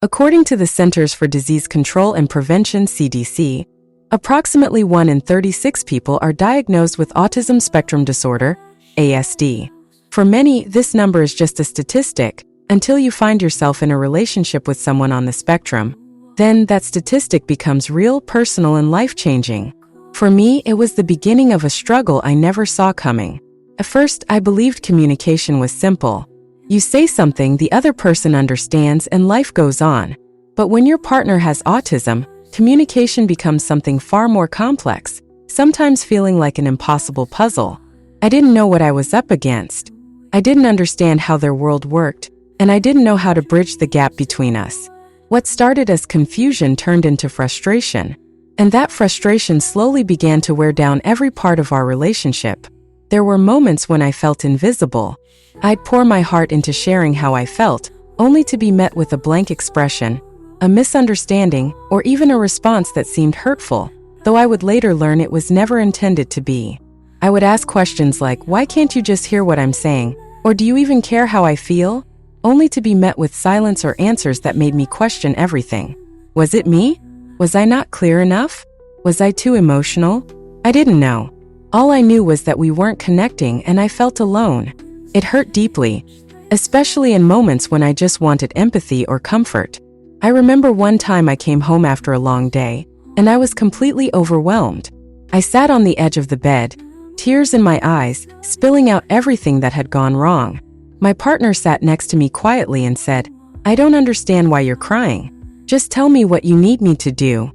According to the Centers for Disease Control and Prevention (CDC), approximately 1 in 36 people are diagnosed with autism spectrum disorder, ASD. For many, this number is just a statistic until you find yourself in a relationship with someone on the spectrum. Then that statistic becomes real, personal, and life-changing. For me, it was the beginning of a struggle I never saw coming. At first, I believed communication was simple. You say something, the other person understands, and life goes on. But when your partner has autism, communication becomes something far more complex, sometimes feeling like an impossible puzzle. I didn't know what I was up against. I didn't understand how their world worked, and I didn't know how to bridge the gap between us. What started as confusion turned into frustration, and that frustration slowly began to wear down every part of our relationship. There were moments when I felt invisible. I'd pour my heart into sharing how I felt, only to be met with a blank expression, a misunderstanding, or even a response that seemed hurtful, though I would later learn it was never intended to be. I would ask questions like, "Why can't you just hear what I'm saying?" Or "Do you even care how I feel?" Only to be met with silence or answers that made me question everything. Was it me? Was I not clear enough? Was I too emotional? I didn't know. All I knew was that we weren't connecting, and I felt alone. It hurt deeply, especially in moments when I just wanted empathy or comfort. I remember one time I came home after a long day, and I was completely overwhelmed. I sat on the edge of the bed, tears in my eyes, spilling out everything that had gone wrong. My partner sat next to me quietly and said, "I don't understand why you're crying. Just tell me what you need me to do."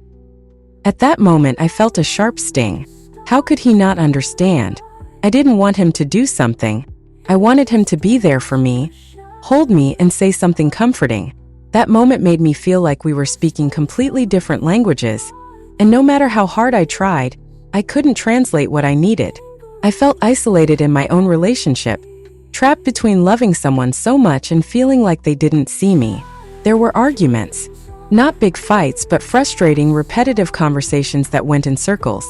At that moment, I felt a sharp sting. How could he not understand? I didn't want him to do something. I wanted him to be there for me, hold me, and say something comforting. That moment made me feel like we were speaking completely different languages, and no matter how hard I tried, I couldn't translate what I needed. I felt isolated in my own relationship, trapped between loving someone so much and feeling like they didn't see me. There were arguments. Not big fights, but frustrating, repetitive conversations that went in circles.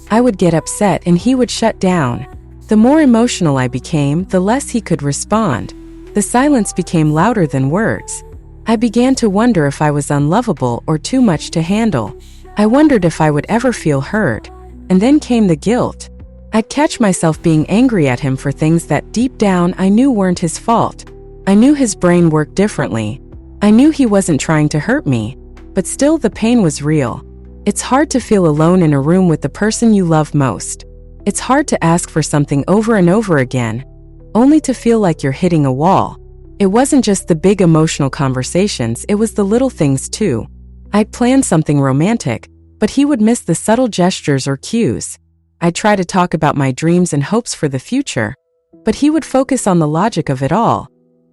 I would get upset and he would shut down. The more emotional I became, the less he could respond. The silence became louder than words. I began to wonder if I was unlovable or too much to handle. I wondered if I would ever feel heard. And then came the guilt. I'd catch myself being angry at him for things that deep down I knew weren't his fault. I knew his brain worked differently. I knew he wasn't trying to hurt me, but still the pain was real. It's hard to feel alone in a room with the person you love most. It's hard to ask for something over and over again, only to feel like you're hitting a wall. It wasn't just the big emotional conversations, it was the little things too. I'd planned something romantic, but he would miss the subtle gestures or cues. I'd try to talk about my dreams and hopes for the future, but he would focus on the logic of it all,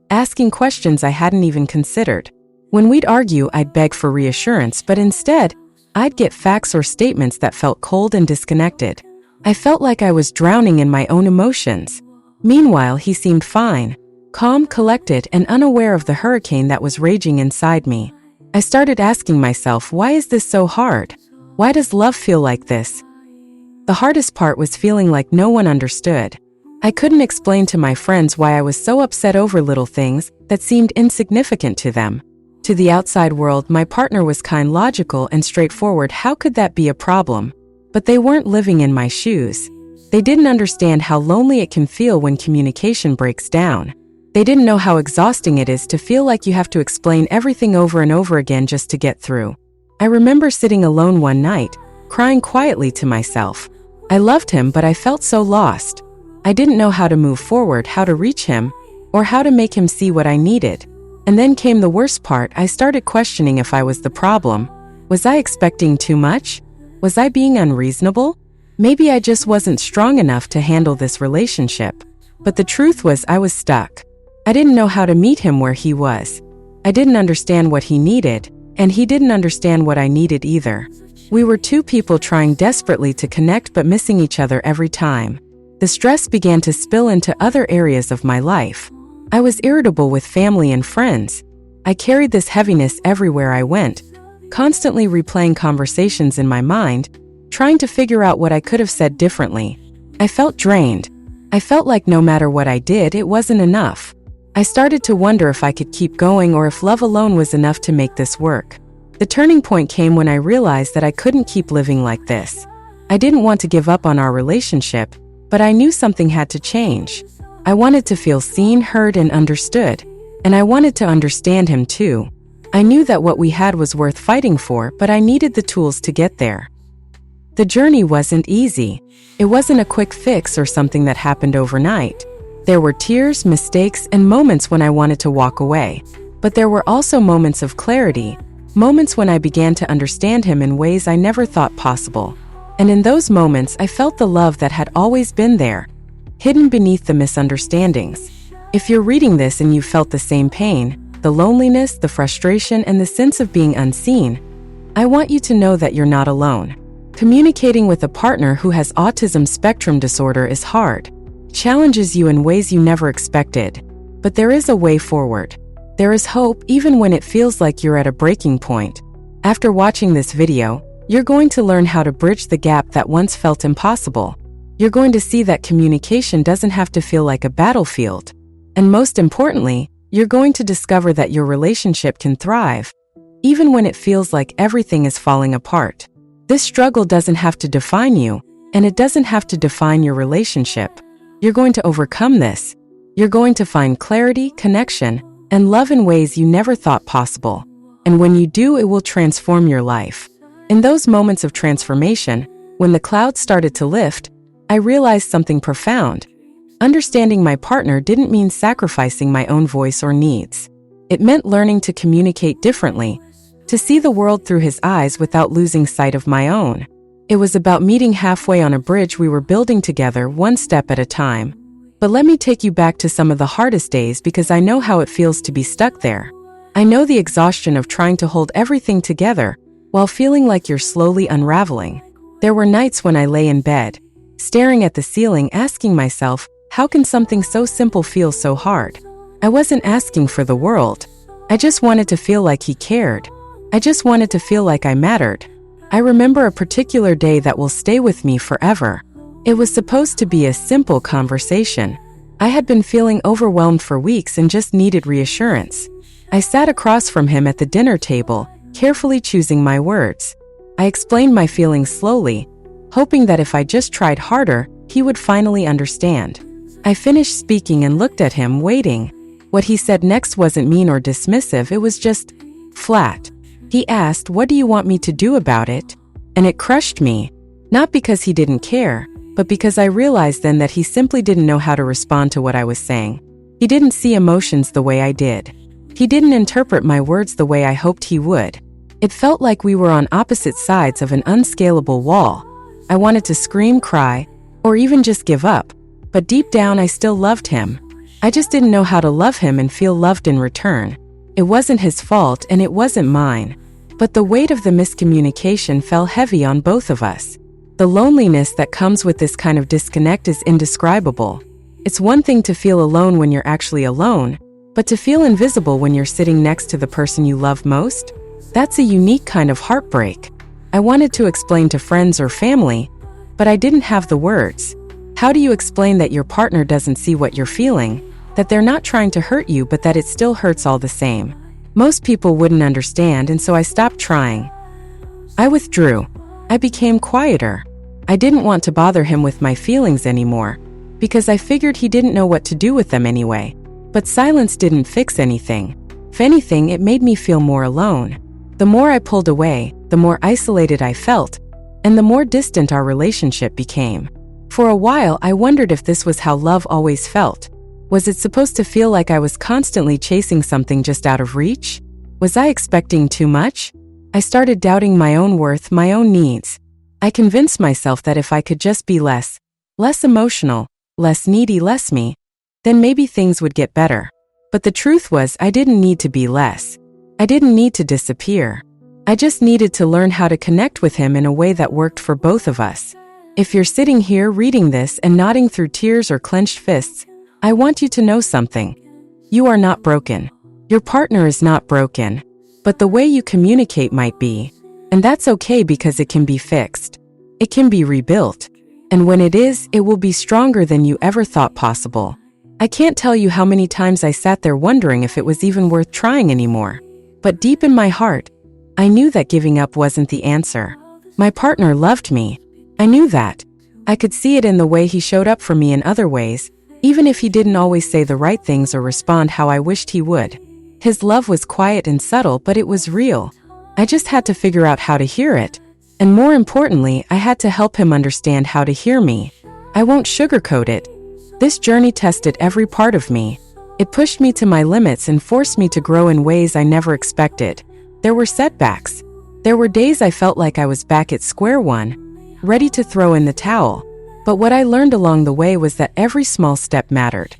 asking questions I hadn't even considered. When we'd argue, I'd beg for reassurance, but instead, I'd get facts or statements that felt cold and disconnected. I felt like I was drowning in my own emotions. Meanwhile, he seemed fine, calm, collected, and unaware of the hurricane that was raging inside me. I started asking myself, why is this so hard? Why does love feel like this? The hardest part was feeling like no one understood. I couldn't explain to my friends why I was so upset over little things that seemed insignificant to them. To the outside world, my partner was kind, logical, and straightforward. How could that be a problem? But they weren't living in my shoes. They didn't understand how lonely it can feel when communication breaks down. They didn't know how exhausting it is to feel like you have to explain everything over and over again just to get through. I remember sitting alone one night, crying quietly to myself. I loved him, but I felt so lost. I didn't know how to move forward, how to reach him, or how to make him see what I needed. And then came the worst part. I started questioning if I was the problem. Was I expecting too much? Was I being unreasonable? Maybe I just wasn't strong enough to handle this relationship. But the truth was, I was stuck. I didn't know how to meet him where he was. I didn't understand what he needed, and he didn't understand what I needed either. We were two people trying desperately to connect but missing each other every time. The stress began to spill into other areas of my life. I was irritable with family and friends. I carried this heaviness everywhere I went, constantly replaying conversations in my mind, trying to figure out what I could have said differently. I felt drained. I felt like no matter what I did, it wasn't enough. I started to wonder if I could keep going or if love alone was enough to make this work. The turning point came when I realized that I couldn't keep living like this. I didn't want to give up on our relationship, but I knew something had to change. I wanted to feel seen, heard, and understood. And I wanted to understand him too. I knew that what we had was worth fighting for, but I needed the tools to get there. The journey wasn't easy. It wasn't a quick fix or something that happened overnight. There were tears, mistakes, and moments when I wanted to walk away. But there were also moments of clarity, moments when I began to understand him in ways I never thought possible. And in those moments, I felt the love that had always been there, hidden beneath the misunderstandings. If you're reading this and you felt the same pain, the loneliness, the frustration, and the sense of being unseen, I want you to know that you're not alone. Communicating with a partner who has autism spectrum disorder is hard, challenges you in ways you never expected. But there is a way forward. There is hope even when it feels like you're at a breaking point. After watching this video, you're going to learn how to bridge the gap that once felt impossible. You're going to see that communication doesn't have to feel like a battlefield. And most importantly, you're going to discover that your relationship can thrive, even when it feels like everything is falling apart. This struggle doesn't have to define you, and it doesn't have to define your relationship. You're going to overcome this. You're going to find clarity, connection, and love in ways you never thought possible. And when you do, it will transform your life. In those moments of transformation, when the clouds started to lift, I realized something profound. Understanding my partner didn't mean sacrificing my own voice or needs. It meant learning to communicate differently, to see the world through his eyes without losing sight of my own. It was about meeting halfway on a bridge we were building together, one step at a time. But let me take you back to some of the hardest days because I know how it feels to be stuck there. I know the exhaustion of trying to hold everything together while feeling like you're slowly unraveling. There were nights when I lay in bed, staring at the ceiling, asking myself, how can something so simple feel so hard? I wasn't asking for the world. I just wanted to feel like he cared. I just wanted to feel like I mattered. I remember a particular day that will stay with me forever. It was supposed to be a simple conversation. I had been feeling overwhelmed for weeks and just needed reassurance. I sat across from him at the dinner table, carefully choosing my words. I explained my feelings slowly, hoping that if I just tried harder, he would finally understand. I finished speaking and looked at him, waiting. What he said next wasn't mean or dismissive, it was just flat. He asked, "What do you want me to do about it?" And it crushed me. Not because he didn't care, but because I realized then that he simply didn't know how to respond to what I was saying. He didn't see emotions the way I did. He didn't interpret my words the way I hoped he would. It felt like we were on opposite sides of an unscalable wall. I wanted to scream, cry, or even just give up. But deep down, I still loved him. I just didn't know how to love him and feel loved in return. It wasn't his fault and it wasn't mine. But the weight of the miscommunication fell heavy on both of us. The loneliness that comes with this kind of disconnect is indescribable. It's one thing to feel alone when you're actually alone, but to feel invisible when you're sitting next to the person you love most? That's a unique kind of heartbreak. I wanted to explain to friends or family, but I didn't have the words. How do you explain that your partner doesn't see what you're feeling, that they're not trying to hurt you but that it still hurts all the same? Most people wouldn't understand, and so I stopped trying. I withdrew. I became quieter. I didn't want to bother him with my feelings anymore, because I figured he didn't know what to do with them anyway. But silence didn't fix anything. If anything, it made me feel more alone. The more I pulled away, the more isolated I felt, and the more distant our relationship became. For a while, I wondered if this was how love always felt. Was it supposed to feel like I was constantly chasing something just out of reach? Was I expecting too much? I started doubting my own worth, my own needs. I convinced myself that if I could just be less emotional, less needy, less me, then maybe things would get better. But the truth was, I didn't need to be less. I didn't need to disappear. I just needed to learn how to connect with him in a way that worked for both of us. If you're sitting here reading this and nodding through tears or clenched fists, I want you to know something. You are not broken. Your partner is not broken. But the way you communicate might be. And that's okay because it can be fixed. It can be rebuilt. And when it is, it will be stronger than you ever thought possible. I can't tell you how many times I sat there wondering if it was even worth trying anymore. But deep in my heart, I knew that giving up wasn't the answer. My partner loved me. I knew that. I could see it in the way he showed up for me in other ways, even if he didn't always say the right things or respond how I wished he would. His love was quiet and subtle, but it was real. I just had to figure out how to hear it. And more importantly, I had to help him understand how to hear me. I won't sugarcoat it. This journey tested every part of me. It pushed me to my limits and forced me to grow in ways I never expected. There were setbacks. There were days I felt like I was back at square one, ready to throw in the towel. But what I learned along the way was that every small step mattered.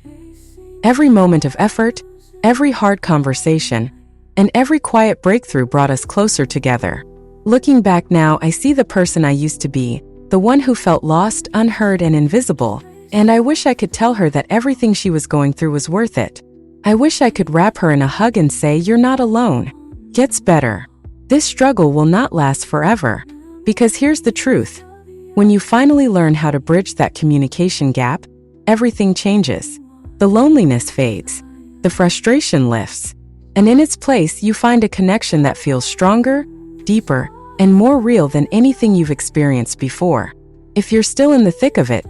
Every moment of effort, every hard conversation, and every quiet breakthrough brought us closer together. Looking back now, I see the person I used to be, the one who felt lost, unheard, and invisible. And I wish I could tell her that everything she was going through was worth it. I wish I could wrap her in a hug and say, "You're not alone. Gets better. This struggle will not last forever." Because here's the truth. When you finally learn how to bridge that communication gap, everything changes. The loneliness fades. The frustration lifts. And in its place, you find a connection that feels stronger, deeper, and more real than anything you've experienced before. If you're still in the thick of it,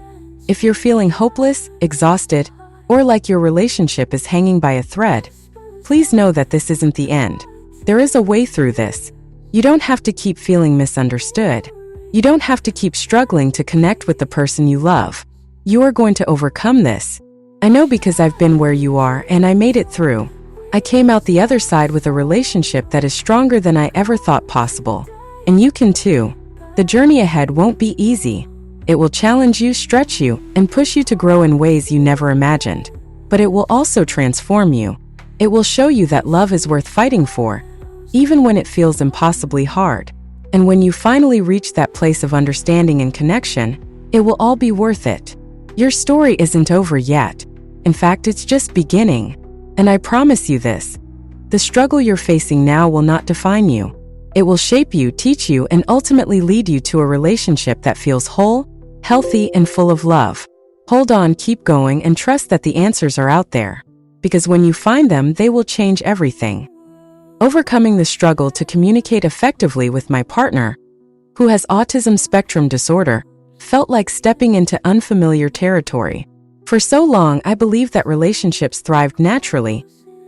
if you're feeling hopeless, exhausted, or like your relationship is hanging by a thread, please know that this isn't the end. There is a way through this. You don't have to keep feeling misunderstood. You don't have to keep struggling to connect with the person you love. You are going to overcome this. I know because I've been where you are and I made it through. I came out the other side with a relationship that is stronger than I ever thought possible. And you can too. The journey ahead won't be easy. It will challenge you, stretch you, and push you to grow in ways you never imagined. But it will also transform you. It will show you that love is worth fighting for, even when it feels impossibly hard. And when you finally reach that place of understanding and connection, it will all be worth it. Your story isn't over yet. In fact, it's just beginning. And I promise you this. The struggle you're facing now will not define you. It will shape you, teach you, and ultimately lead you to a relationship that feels whole, healthy, and full of love. Hold on, keep going, and trust that the answers are out there. Because when you find them, they will change everything. Overcoming the struggle to communicate effectively with my partner, who has autism spectrum disorder, felt like stepping into unfamiliar territory. For so long, I believed that relationships thrived naturally,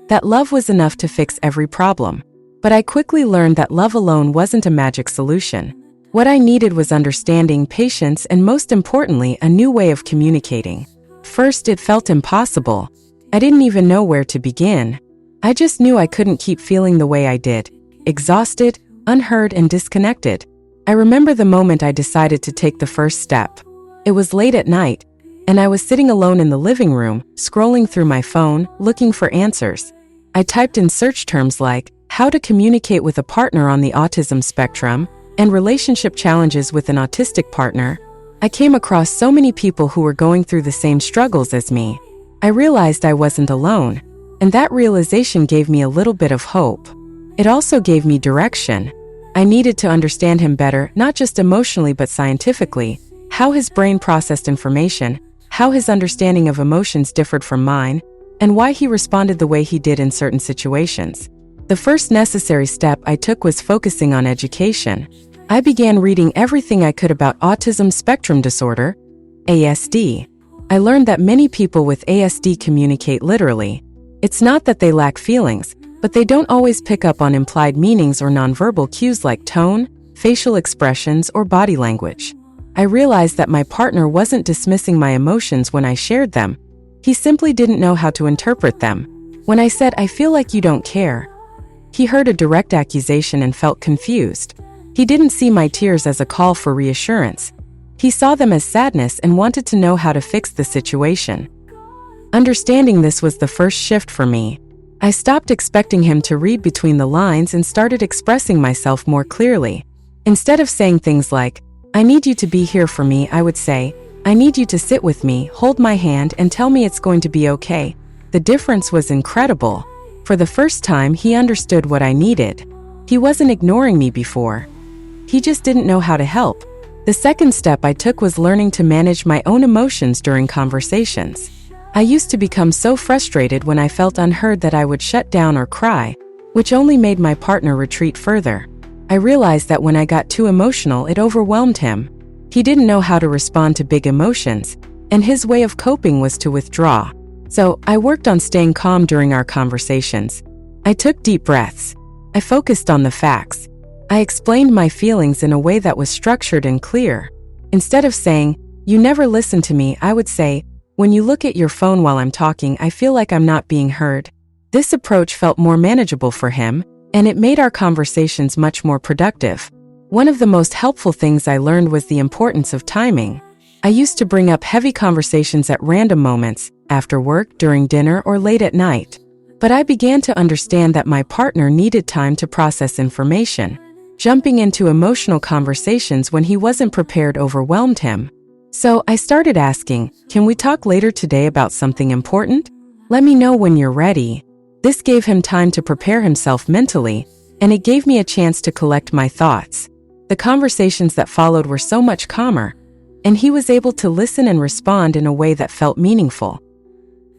that love was enough to fix every problem. But I quickly learned that love alone wasn't a magic solution. What I needed was understanding, patience, and most importantly, a new way of communicating. First, it felt impossible. I didn't even know where to begin. I just knew I couldn't keep feeling the way I did, exhausted, unheard, and disconnected. I remember the moment I decided to take the first step. It was late at night, and I was sitting alone in the living room, scrolling through my phone, looking for answers. I typed in search terms like, how to communicate with a partner on the autism spectrum, and relationship challenges with an autistic partner. I came across so many people who were going through the same struggles as me. I realized I wasn't alone, and that realization gave me a little bit of hope. It also gave me direction. I needed to understand him better, not just emotionally but scientifically, how his brain processed information, how his understanding of emotions differed from mine, and why he responded the way he did in certain situations. The first necessary step I took was focusing on education. I began reading everything I could about autism spectrum disorder, ASD. I learned that many people with ASD communicate literally. It's not that they lack feelings, but they don't always pick up on implied meanings or nonverbal cues like tone, facial expressions, or body language. I realized that my partner wasn't dismissing my emotions when I shared them. He simply didn't know how to interpret them. When I said, "I feel like you don't care," he heard a direct accusation and felt confused. He didn't see my tears as a call for reassurance. He saw them as sadness and wanted to know how to fix the situation. Understanding this was the first shift for me. I stopped expecting him to read between the lines and started expressing myself more clearly. Instead of saying things like, "I need you to be here for me," I would say, "I need you to sit with me, hold my hand, and tell me it's going to be okay." The difference was incredible. For the first time, he understood what I needed. He wasn't ignoring me before. He just didn't know how to help. The second step I took was learning to manage my own emotions during conversations. I used to become so frustrated when I felt unheard that I would shut down or cry, which only made my partner retreat further. I realized that when I got too emotional, it overwhelmed him. He didn't know how to respond to big emotions, and his way of coping was to withdraw. So, I worked on staying calm during our conversations. I took deep breaths. I focused on the facts. I explained my feelings in a way that was structured and clear. Instead of saying, "You never listen to me," I would say, "When you look at your phone while I'm talking, I feel like I'm not being heard." This approach felt more manageable for him, and it made our conversations much more productive. One of the most helpful things I learned was the importance of timing. I used to bring up heavy conversations at random moments, after work, during dinner, or late at night. But I began to understand that my partner needed time to process information. Jumping into emotional conversations when he wasn't prepared overwhelmed him. So I started asking, "Can we talk later today about something important? Let me know when you're ready." This gave him time to prepare himself mentally, and it gave me a chance to collect my thoughts. The conversations that followed were so much calmer, and he was able to listen and respond in a way that felt meaningful.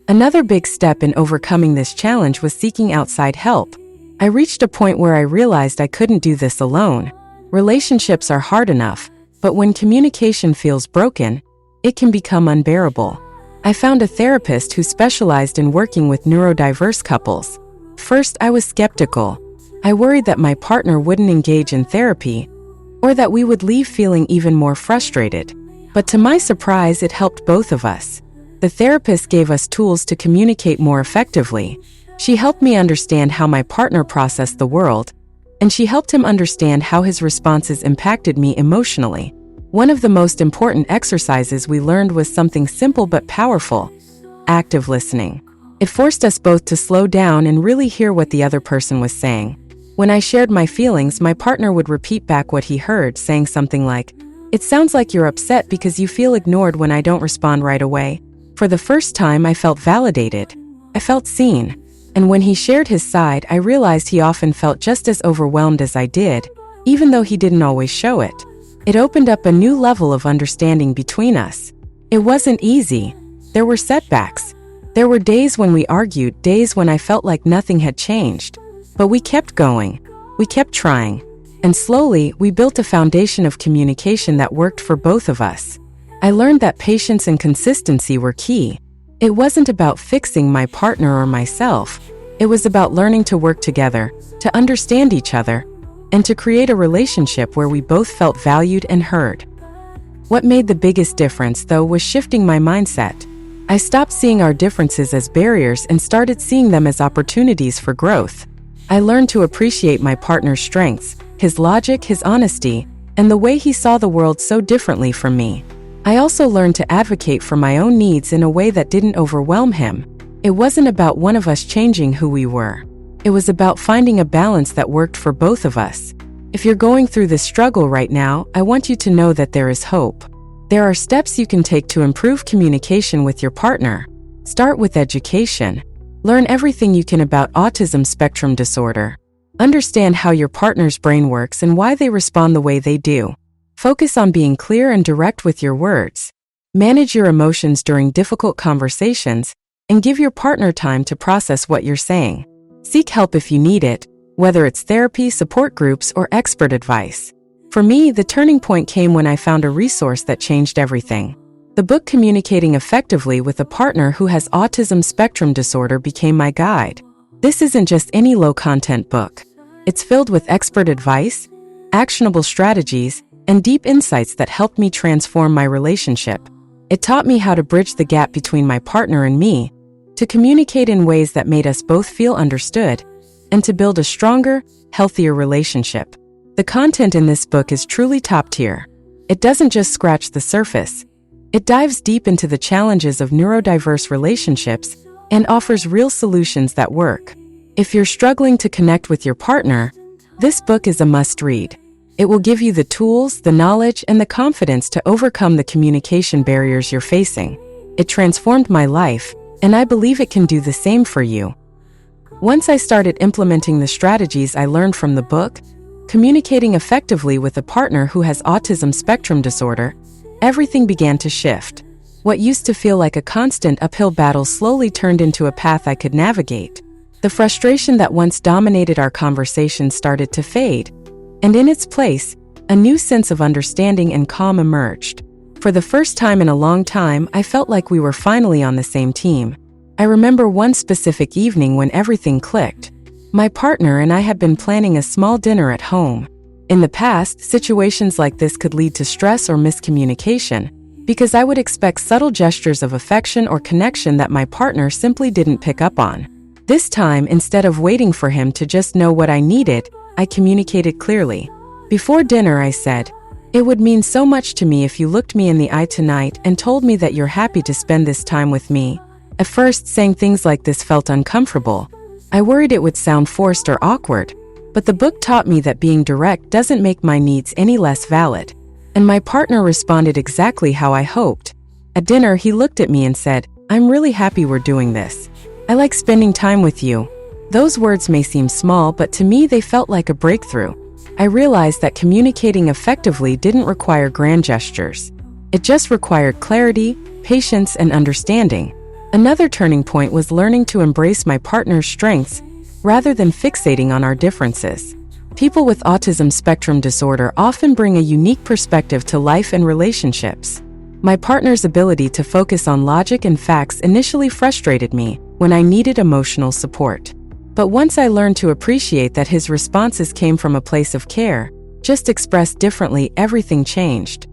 Another big step in overcoming this challenge was seeking outside help. I reached a point where I realized I couldn't do this alone. Relationships are hard enough, but when communication feels broken, it can become unbearable. I found a therapist who specialized in working with neurodiverse couples. First, I was skeptical. I worried that my partner wouldn't engage in therapy, or that we would leave feeling even more frustrated. But to my surprise, it helped both of us. The therapist gave us tools to communicate more effectively. She helped me understand how my partner processed the world, and she helped him understand how his responses impacted me emotionally. One of the most important exercises we learned was something simple but powerful: active listening. It forced us both to slow down and really hear what the other person was saying. When I shared my feelings, my partner would repeat back what he heard, saying something like, "It sounds like you're upset because you feel ignored when I don't respond right away." For the first time, I felt validated. I felt seen. And when he shared his side, I realized he often felt just as overwhelmed as I did, even though he didn't always show it. It opened up a new level of understanding between us. It wasn't easy. There were setbacks. There were days when we argued, days when I felt like nothing had changed. But we kept going. We kept trying. And slowly, we built a foundation of communication that worked for both of us. I learned that patience and consistency were key. It wasn't about fixing my partner or myself. It was about learning to work together, to understand each other, and to create a relationship where we both felt valued and heard. What made the biggest difference, though, was shifting my mindset. I stopped seeing our differences as barriers and started seeing them as opportunities for growth. I learned to appreciate my partner's strengths, his logic, his honesty, and the way he saw the world so differently from me. I also learned to advocate for my own needs in a way that didn't overwhelm him. It wasn't about one of us changing who we were. It was about finding a balance that worked for both of us. If you're going through this struggle right now, I want you to know that there is hope. There are steps you can take to improve communication with your partner. Start with education. Learn everything you can about autism spectrum disorder. Understand how your partner's brain works and why they respond the way they do. Focus on being clear and direct with your words. Manage your emotions during difficult conversations, and give your partner time to process what you're saying. Seek help if you need it, whether it's therapy, support groups, or expert advice. For me, the turning point came when I found a resource that changed everything. The book Communicating Effectively with a Partner Who Has Autism Spectrum Disorder became my guide. This isn't just any low-content book. It's filled with expert advice, actionable strategies, and deep insights that helped me transform my relationship. It taught me how to bridge the gap between my partner and me, to communicate in ways that made us both feel understood, and to build a stronger, healthier relationship. The content in this book is truly top tier. It doesn't just scratch the surface. It dives deep into the challenges of neurodiverse relationships and offers real solutions that work. If you're struggling to connect with your partner, this book is a must-read. It will give you the tools, the knowledge, and the confidence to overcome the communication barriers you're facing. It transformed my life, and I believe it can do the same for you. Once I started implementing the strategies I learned from the book, Communicating Effectively with a Partner Who Has Autism Spectrum Disorder, everything began to shift. What used to feel like a constant uphill battle slowly turned into a path I could navigate. The frustration that once dominated our conversation started to fade, and in its place, a new sense of understanding and calm emerged. For the first time in a long time, I felt like we were finally on the same team. I remember one specific evening when everything clicked. My partner and I had been planning a small dinner at home. In the past, situations like this could lead to stress or miscommunication, because I would expect subtle gestures of affection or connection that my partner simply didn't pick up on. This time, instead of waiting for him to just know what I needed, I communicated clearly. Before dinner, I said, "It would mean so much to me if you looked me in the eye tonight and told me that you're happy to spend this time with me." At first, saying things like this felt uncomfortable. I worried it would sound forced or awkward, but the book taught me that being direct doesn't make my needs any less valid. And my partner responded exactly how I hoped. At dinner, he looked at me and said, "I'm really happy we're doing this. I like spending time with you." Those words may seem small, but to me they felt like a breakthrough. I realized that communicating effectively didn't require grand gestures. It just required clarity, patience, and understanding. Another turning point was learning to embrace my partner's strengths rather than fixating on our differences. People with autism spectrum disorder often bring a unique perspective to life and relationships. My partner's ability to focus on logic and facts initially frustrated me when I needed emotional support. But once I learned to appreciate that his responses came from a place of care, just expressed differently, everything changed.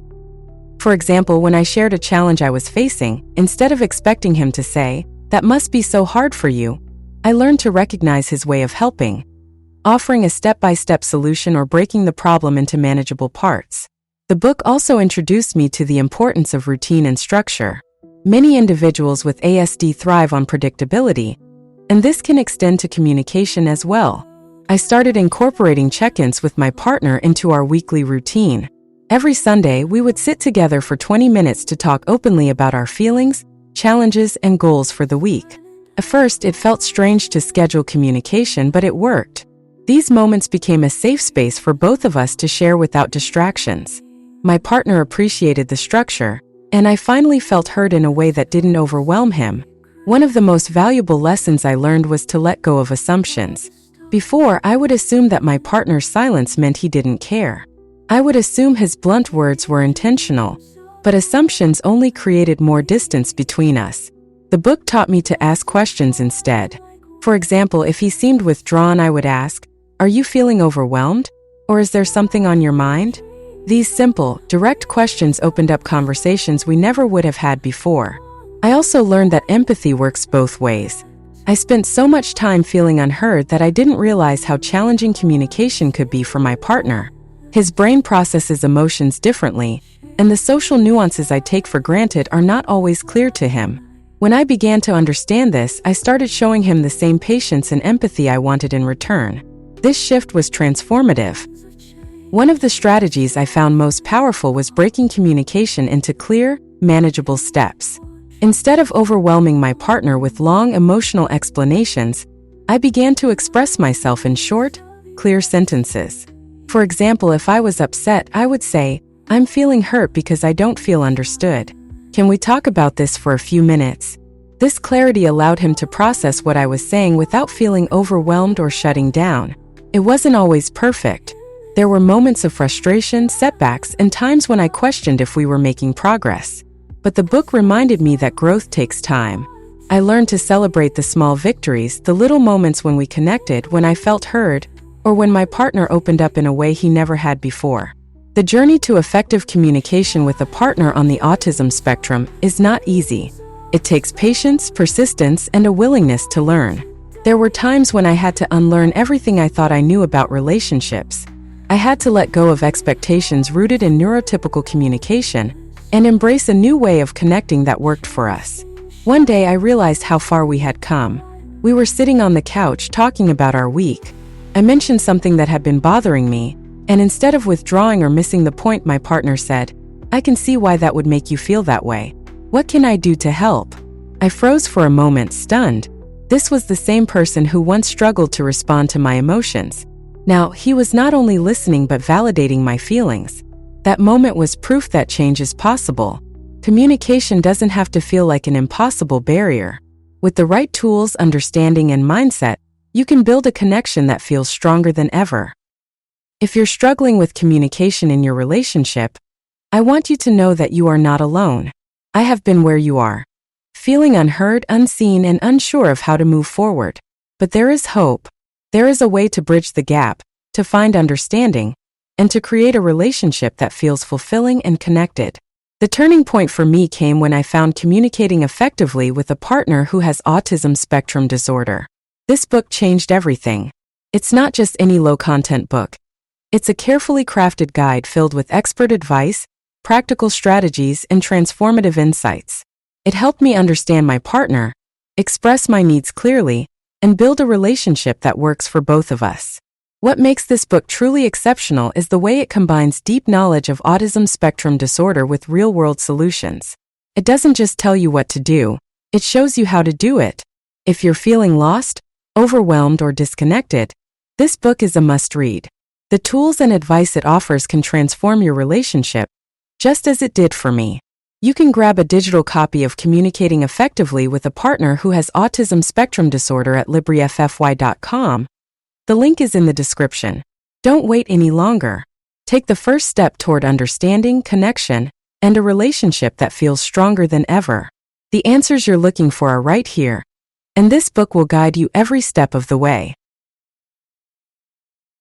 For example, when I shared a challenge I was facing, instead of expecting him to say, "That must be so hard for you," I learned to recognize his way of helping, offering a step-by-step solution or breaking the problem into manageable parts. The book also introduced me to the importance of routine and structure. Many individuals with ASD thrive on predictability, and this can extend to communication as well. I started incorporating check-ins with my partner into our weekly routine. Every Sunday, we would sit together for 20 minutes to talk openly about our feelings, challenges, and goals for the week. At first, it felt strange to schedule communication, but it worked. These moments became a safe space for both of us to share without distractions. My partner appreciated the structure, and I finally felt heard in a way that didn't overwhelm him. One of the most valuable lessons I learned was to let go of assumptions. Before, I would assume that my partner's silence meant he didn't care. I would assume his blunt words were intentional, but assumptions only created more distance between us. The book taught me to ask questions instead. For example, if he seemed withdrawn, I would ask, "Are you feeling overwhelmed? Or is there something on your mind?" These simple, direct questions opened up conversations we never would have had before. I also learned that empathy works both ways. I spent so much time feeling unheard that I didn't realize how challenging communication could be for my partner. His brain processes emotions differently, and the social nuances I take for granted are not always clear to him. When I began to understand this, I started showing him the same patience and empathy I wanted in return. This shift was transformative. One of the strategies I found most powerful was breaking communication into clear, manageable steps. Instead of overwhelming my partner with long emotional explanations, I began to express myself in short, clear sentences. For example, if I was upset, I would say, "I'm feeling hurt because I don't feel understood. Can we talk about this for a few minutes?" This clarity allowed him to process what I was saying without feeling overwhelmed or shutting down. It wasn't always perfect. There were moments of frustration, setbacks, and times when I questioned if we were making progress. But the book reminded me that growth takes time. I learned to celebrate the small victories, the little moments when we connected, when I felt heard, or when my partner opened up in a way he never had before. The journey to effective communication with a partner on the autism spectrum is not easy. It takes patience, persistence, and a willingness to learn. There were times when I had to unlearn everything I thought I knew about relationships. I had to let go of expectations rooted in neurotypical communication and embrace a new way of connecting that worked for us. One day I realized how far we had come. We were sitting on the couch talking about our week. I mentioned something that had been bothering me, and instead of withdrawing or missing the point, my partner said, "I can see why that would make you feel that way. What can I do to help?" I froze for a moment, stunned. This was the same person who once struggled to respond to my emotions. Now, he was not only listening but validating my feelings. That moment was proof that change is possible. Communication doesn't have to feel like an impossible barrier. With the right tools, understanding, and mindset, you can build a connection that feels stronger than ever. If you're struggling with communication in your relationship, I want you to know that you are not alone. I have been where you are, feeling unheard, unseen, and unsure of how to move forward. But there is hope. There is a way to bridge the gap, to find understanding, and to create a relationship that feels fulfilling and connected. The turning point for me came when I found communicating effectively with a partner who has autism spectrum disorder. This book changed everything. It's not just any low-content book. It's a carefully crafted guide filled with expert advice, practical strategies, and transformative insights. It helped me understand my partner, express my needs clearly, and build a relationship that works for both of us. What makes this book truly exceptional is the way it combines deep knowledge of autism spectrum disorder with real-world solutions. It doesn't just tell you what to do, it shows you how to do it. If you're feeling lost, overwhelmed, or disconnected, this book is a must-read. The tools and advice it offers can transform your relationship, just as it did for me. You can grab a digital copy of Communicating Effectively with a Partner Who Has Autism Spectrum Disorder at LibriFFY.com. The link is in the description. Don't wait any longer. Take the first step toward understanding, connection, and a relationship that feels stronger than ever. The answers you're looking for are right here, and this book will guide you every step of the way.